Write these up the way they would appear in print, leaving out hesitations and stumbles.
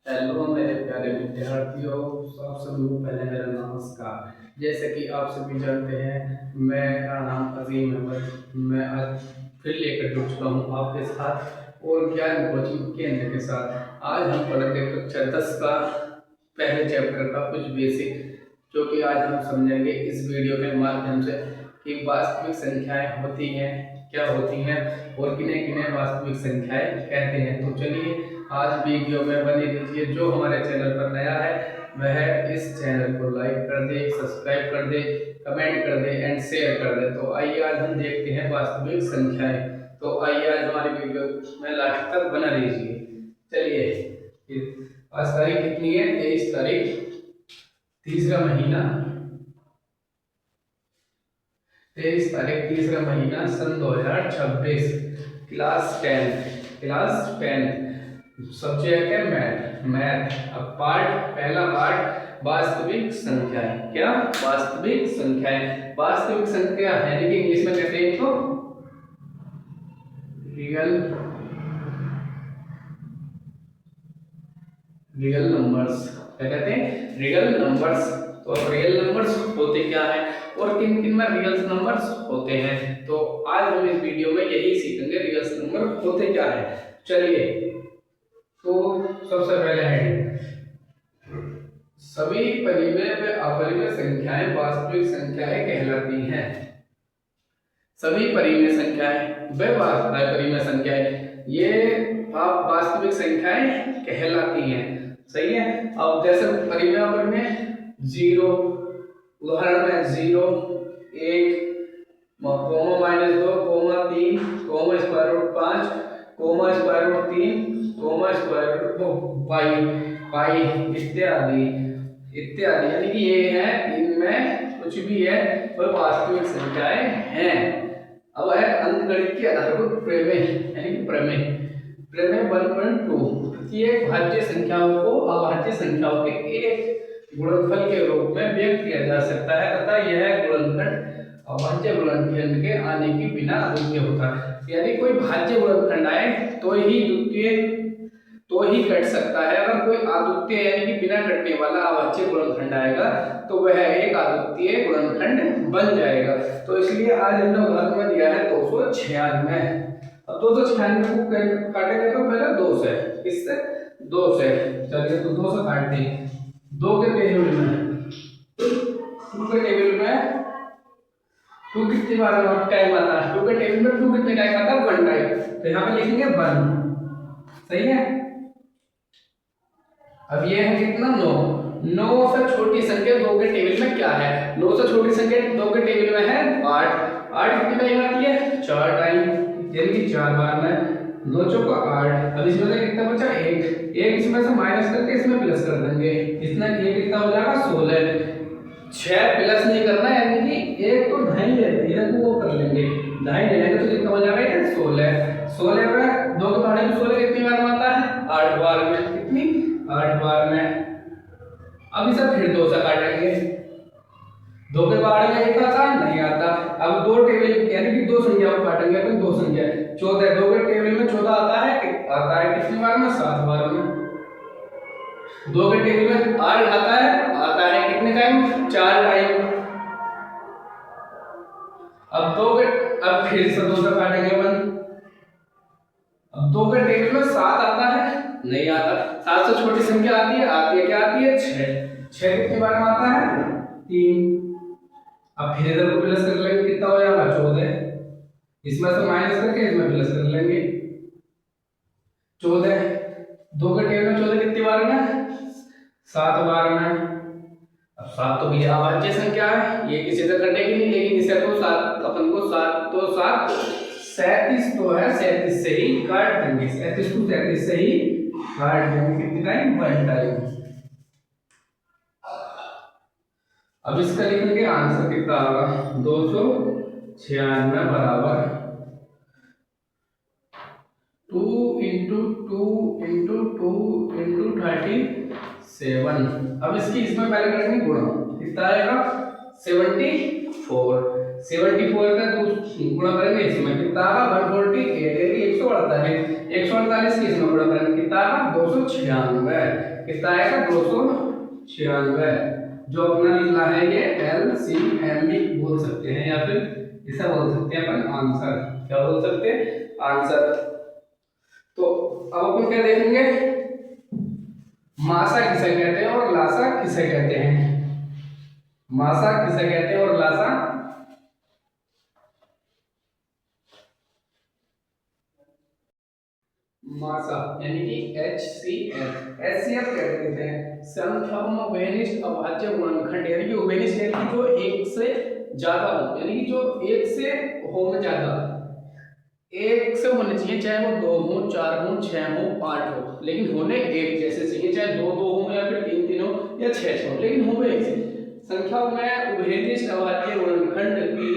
Hello मेरे प्यारे विद्यार्थियों, आप सभी को पहले मेरा नमस्कार। जैसे कि आप सभी जानते हैं, मेरा नाम अजीम अहमद। मैं आज फिर लेकर जुड़ चुका हूँ आपके साथ और ज्ञान कोचिंग केंद्र के साथ। आज हम पढ़ेंगे कक्षा 10 का पहले चैप्टर का कुछ बेसिक, जो कि आज हम समझेंगे इस वीडियो के माध्यम से कि वास्तविक संख्याएं होती हैं, क्या होती हैं और किन्हें किन्हें वास्तविक संख्याएं कहते हैं। तो चलिए आज वीडियो में बने रहिए। जो हमारे चैनल पर नया है वह इस चैनल को लाइक कर दे, सब्सक्राइब कर दे, कमेंट कर दे एंड शेयर कर दे। तो आइए आज हम देखते हैं वास्तविक संख्याएं। तो आइए आज हमारी वीडियो में लास्ट तक बना रहिए। चलिए, आज तारीख कितनी है? 23 तारीख, तीसरा महीना, 23 तारीख तीसरा महीना सन 2026। क्लास 10 सब्जेक्ट है मैथ। अब पहला पार्ट वास्तविक संख्याएं। क्या? वास्तविक संख्याएं। वास्तविक संख्या है कि इंग्लिश में कहते हैं इसको रियल नंबर्स। क्या कहते हैं? Real numbers. तो रियल नंबर्स होते क्या है और किन किन में रियल नंबर्स होते हैं, तो आज हम इस वीडियो में यही सीखेंगे, रियल नंबर होते क्या है। चलिए, तो सबसे पहले है सभी परिमेय व अपरिमेय संख्याएं वास्तविक संख्याएं कहलाती हैं। सभी परिमेय संख्याएं व अपरिमेय संख्याएं ये आप वास्तविक संख्याएं कहलाती हैं। सही है। अब जैसे परिमेय अपरिमेय जीरो, उदाहरण में 0, 1, comma -2, comma 3, comma square root 5, comma square root 3, comma square root pi इत्यादि इत्यादि, यानी कि ये है, इनमें कुछ भी है वह वास्तविक संख्याएं हैं। अब है अंकगणित के आधारभूत प्रमेय, यानी कि प्रमेय 1.2 कि एक भाज्य संख्याओं को अभाज्य संख्याओं के एक गुणनफल के रूप में व्यक्त किया जा सकता है तथा यह गुणनखंड अभाज्य गुणनखंड के आने के बिना अद्वितीय होता है। यानी कोई भाज्य गुणनखंड आए तो ही कट सकता है। अगर कोई अद्वितीय यानी कि बिना कटने वाला अभाज्य गुणनखंड आएगा तो वह एक अद्वितीय गुणनखंड बन जाएगा। तो इसलिए आज हमने उदाहरण में दिया है 296। अब 296 को काटेंगे तो पहले 2 से, किससे? 2 से। चलिए, तो 2 से काटते हैं। 2 के टेबल में 2 के टेबल में 2 कितनी बार टाइम आता है? 2 के टेबल में 2 कितने टाइम आता है? 1 टाइम। तो यहाँ पे लिखेंगे 1। सही है। अब ये है कितना? 9। 9 से छोटी संख्या 2 के टेबल में क्या है? 9 से छोटी संख्या 2 के टेबल में है 8। 8 कितने टाइम आती है? 4 टाइम, यानी कि 4 बार में 2 चौका 8। अब इसमें से कितना बचा? 1। 1 इसमें से माइनस करके इसमें प्लस कर देंगे। इसमें ये कितना हो जाएगा? 16। 6 प्लस नहीं करना है, यानी कि 1 तो ढाई ले, इधर को वो कर लेंगे, ढाई ले लेंगे तो कितना हो जाएगा? ये 16। 16 में 2 के पहाड़े में 16 कितनी बार में आता है? 8 बार में। कितनी? 8 बार में। अब इसे फिर 2 से काटेंगे। 2 के पहाड़े में 1 आता है? नहीं आता। अब 2 टेबल यानी कि 2 संख्या को काटेंगे अपन। 2 संख्या 14। 2 के टेबल में 14 आता है? आता है कितनी बार में? 7 बार में। 2 के टेबल में 8 आता है? आता है कितने टाइम? 4 टाइम। अब फिर से 2 से काटेंगे अपन। अब 2 के टेबल में 7 आता है? नहीं आता। 7 से छोटी संख्या आती है? आती है। क्या आती है? 6। 6 कितनी बार में आता है? 3। अब फिर इधर को प्लस कर लेंगे, कितना हो जाएगा? 14। इसमें से माइनस करके इसमें प्लस कर लेंगे, 14। 2 के टेबल में 14 कितनी बार में? 7 बार में। अब 7 तो भैया अभाज्य संख्या है, ये किसी से कटेगी नहीं, लेकिन इसे तो 7 अपन को 7 तो 7 37 तो है, 37 से ही काट देंगे। 37 को 37 से ही काट देंगे। कितनी टाइम? 1 टाइम। अब इसका लिखेंगे आंसर कितना होगा? 296 बराबर 2 इंटू 2 इंटू 2 इंटू 37। अब इसकी इसमें पहले करेंगे गुणा। कितना आएगा? 74। 74 का गुणा करेंगे इसमें कितना आएगा 148, यानी 100 बढ़ता है 148 की इसमें गुणा करेंगे कितना आएगा 296, कितना आएगा 296, जो अपना निकला है ये LCM भी बोल सकते हैं या फिर इसे बोल सकते हैं अपन आंसर। क्या बोल सकते हैं आंसर। तो अब अपन क्या देखेंगे, मासा किसे कहते हैं और लासा किसे कहते हैं। मासा किसे कहते हैं और लासा, मासा यानी कि HCF। HCF कहते हैं संख्याओं में उभयनिष्ठ अभाज्य गुणनखंड, यानी कि उभयनिष्ठ यानी कि जो एक से ज्यादा हो, यानी कि जो एक से हो में ज्यादा, एक से होने चाहिए चाहे वो 2 हो 4 हो 6 हो 8 हो, लेकिन होने एक जैसे चाहिए, चाहे 2 2 हो या फिर 3 3 हो या 6 6 हो, लेकिन हो एक से। संख्याओं में उभयनिष्ठ अभाज्य गुणनखंड की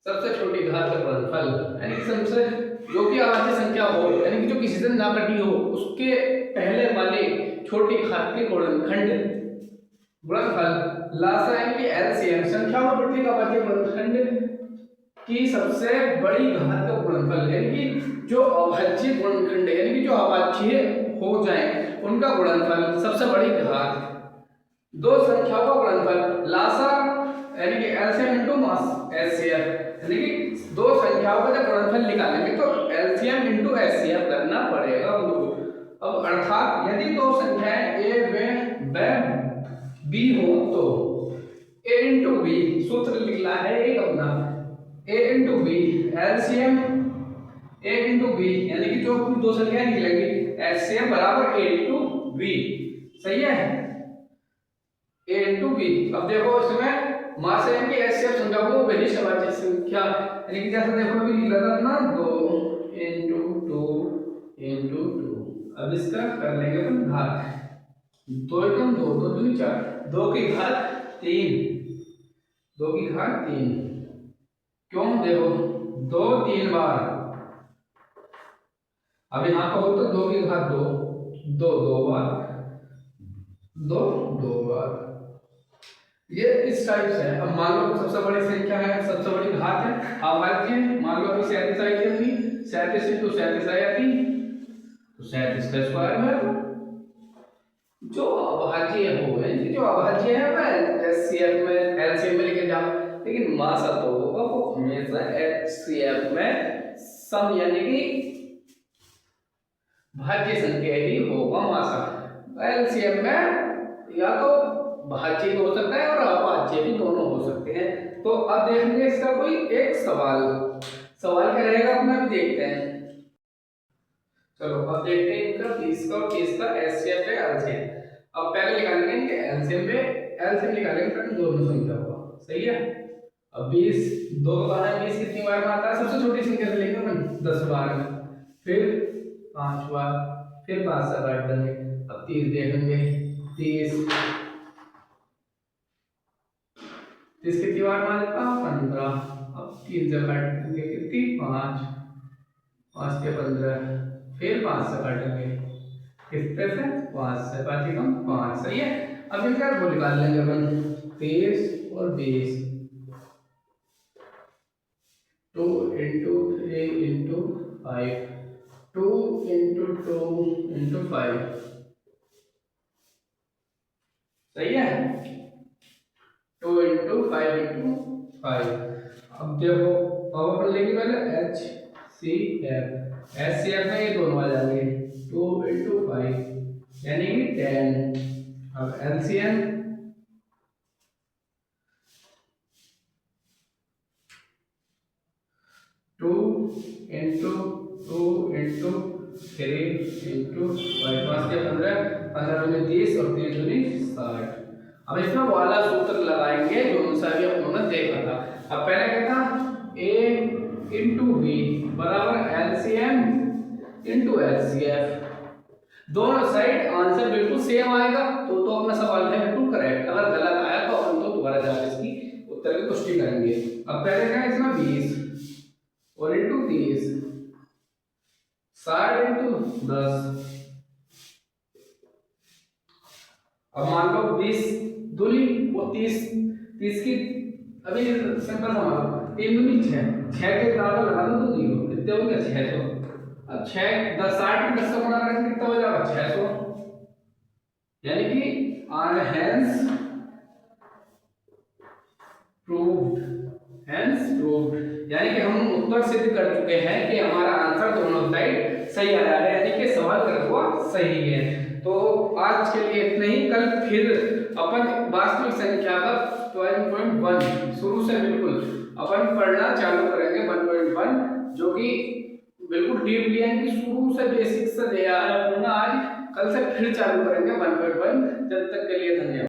सबसे छोटी घात का गुणनफल, यानी कि सबसे जो कि अभाज्य संख्या हो, यानी कि जो किसी से ना कटी हो, उसके पहले वाले छोटी घात के गुणनखंड गुणनफल लासा यानी कि LCM संख्या में प्रत्येक अभाज्य गुणनखंड की सबसे बड़ी घात का गुणनफल, यानी कि जो अभाज्य गुणनखंड यानी कि जो अभाज्य हो जाए उनका गुणनफल सबसे बड़ी घात, दो संख्याओं का गुणनफल लासा यानी कि LCM इनटू मास HCF, यानी कि दो संख्याओं का जब गुणनफल निकालेंगे तो LCM इनटू HCF करना पड़ेगा उनको। अब अर्थात यदि दो संख्याएं A व B हो तो A इनटू B, सूत्र निकला है एक अपना A into B LCM A into B, यानी कि जो दो संख्याएं निकलेंगी HCF बराबर A इनटू B, सही है A इनटू B। अब देखो इसमें मास यानी कि HCF संख्या को उभयनिष्ठ अभाज्य संख्या, यानी कि जैसा देखो अभी लिखा था ना 2 इनटू 2 इनटू 2, अब इसका कर लेंगे अपन घात, 2 एकम 2 2 दूनी 4, 2 की घात 3, 2 की घात 3, क्यों देखो 2 3 बार, अब यहाँ पर हो तो 2 की घात 2 2 2 बार 2 2 बार, ये इस टाइप से है। अब मान लो सबसे बड़ी संख्या है, सबसे बड़ी घात है अभाज्य, मान लो अभी 37 आई थी, 37 इनटू 37 आई थी तो 37 का स्क्वायर है, जो अभाज्य हो यानी जो अभाज्य है वह HCF में LCM में लेके जाओ, लेकिन मासा तो होगा वो हमेशा HCF में सम यानी कि भाज्य संख्या ही होगा मासा। LCM में या तो भाज्य भी हो सकता है और अभाज्य भी, दोनों हो सकते हैं। तो अब देखेंगे इसका कोई एक सवाल, सवाल क्या रहेगा अपना भी देखते हैं। चलो अब देखते हैं इनका 30 का और 30 का HCF है LCM। अब पहले निकालेंगे इनके LCM निकालेंगे फिर दोनों संख्या होगा, सही है। अब 20 दो बार है, 20 कितनी बार में आता है, सबसे छोटी संख्या से लेंगे अपन 10 बार में, फिर 5 बार, फिर 5 से काट देंगे। अब 30 देखेंगे 30 कितनी बार में आता है 15, अब 3 से काट देंगे कितनी 5 5 के 15, फिर 5 से काटेंगे कितने से 5 से, 5 कम 5, सही है। अब ये क्या वो निकाल लेंगे अपन 30 और 20, 2 इंटू 3 इंटू 5, 2 इंटू 2 इंटू 5, सही है 2 इंटू 5 इंटू 5। अब देखो अब अपन लेंगे पहले HCF में ये दोनों आ जाएंगे 2 इंटू 5 यानी कि 10। अब LCM 2 इंटू 2 इंटू 3 इंटू 5, 5 के 15, 15 दूनी 30 और 3 दूनी 60। अब इसमें वाला सूत्र लगाएंगे जो सा भी अपनों ने देखा था। अब पहले क्या था A इंटू B बराबर LCM इंटू HCF, दोनों साइड आंसर बिल्कुल सेम आएगा तो अपना सवाल है बिल्कुल करेक्ट। अगर गलत आया तो अपन तो दोबारा जाकर इसकी उत्तर की पुष्टि करेंगे। अब पहले क्या है इसमें 20 और इंटू 30, 60 इंटू 10। अब मान लो 20 दूनी वो 30 की अभी सिंपल सा मानो 3 दूनी 6, 6 के बराबर लगा दो तो 0, कितने हो गए 600। अब 6 10 60 में 10 से गुणा करेंगे कितना हो जाएगा 600, यानी कि हेंस प्रूव्ड, यानी कि हम उत्तर सिद्ध कर चुके हैं कि हमारा आंसर दोनों साइड सही आ रहा है, यानी कि सवाल गलत हुआ सही है। तो आज के लिए इतना ही, कल फिर अपन वास्तविक संख्या का 12.1 शुरू से बिल्कुल अपन पढ़ना चालू करेंगे 1.1, जो कि बिल्कुल डीपली यानी कि शुरू से बेसिक से दिया है आज, कल से फिर चालू करेंगे 1.1। जब तक के लिए धन्यवाद।